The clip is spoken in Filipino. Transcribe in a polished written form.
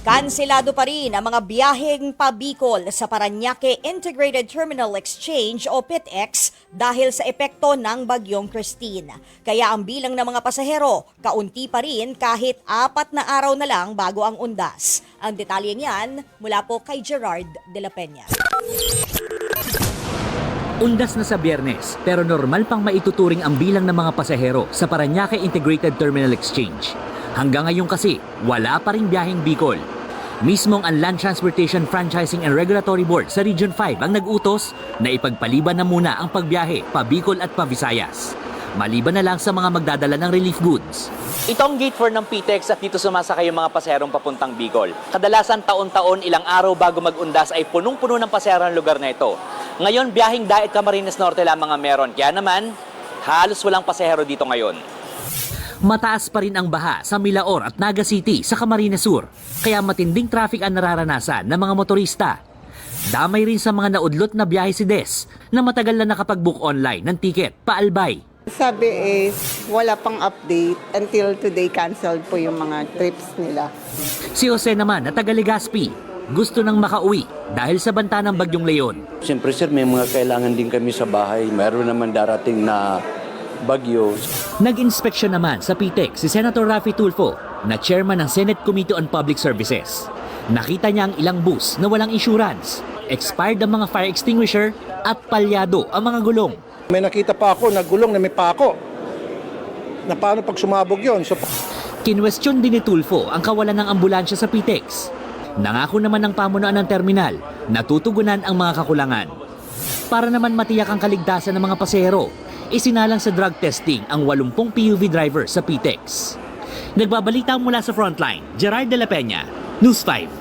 Kanselado pa rin ang mga biyaheng pa-Bicol sa Parañaque Integrated Terminal Exchange o PITX dahil sa epekto ng Bagyong Christine. Kaya ang bilang ng mga pasahero, kaunti pa rin kahit 4 na araw na lang bago ang undas. Ang detalye niyan mula po kay Gerard de la Peña. Undas na sa Biyernes pero normal pang maituturing ang bilang ng mga pasahero sa Parañaque Integrated Terminal Exchange. Hanggang ngayon kasi, wala pa rin biyaheng Bicol. Mismong ang Land Transportation Franchising and Regulatory Board sa Region 5 ang nag-utos na ipagpaliban na muna ang pagbiyahe pa Bicol at pa Visayas. Maliban na lang sa mga magdadala ng relief goods. Ito ang gate 4 ng PTEX at dito sumasakay yung mga paserong papuntang Bicol. Kadalasan taon-taon ilang araw bago mag-undas ay punong-puno ng pasero ang lugar na ito. Ngayon, biyaheng Daet Camarines Norte lamang ang meron. Kaya naman, halos walang pasahero dito ngayon. Mataas pa rin ang baha sa Milaor at Naga City sa Camarines Sur, kaya matinding traffic ang nararanasan ng mga motorista. Damay rin sa mga naudlot na biyahe si Des na matagal na nakapag-book online ng ticket pa Albay. Sabi is wala pang update until today canceled po yung mga trips nila. Si Jose naman na taga Legazpi, gusto nang makauwi dahil sa banta ng Bagyong Leon. Siyempre sir, may mga kailangan din kami sa bahay. Mayroon naman darating na bagyo. Nag-inspeksyon naman sa PTEX si Senator Raffy Tulfo na chairman ng Senate Committee on Public Services. Nakita niya ang ilang bus na walang insurance, expired ang mga fire extinguisher at palyado ang mga gulong. May nakita pa ako na gulong na may pako. Na paano pag sumabog yun? So, Kinwestiyon din ni Tulfo ang kawalan ng ambulansya sa PTEX. Nangako naman ng pamunuan ng terminal na tutugunan ang mga kakulangan. Para naman matiyak ang kaligtasan ng mga pasahero, isinalang sa drug testing ang 80 PUV driver sa PTEX. Nagbabalita mula sa Frontline, Gerard de la Peña, News 5.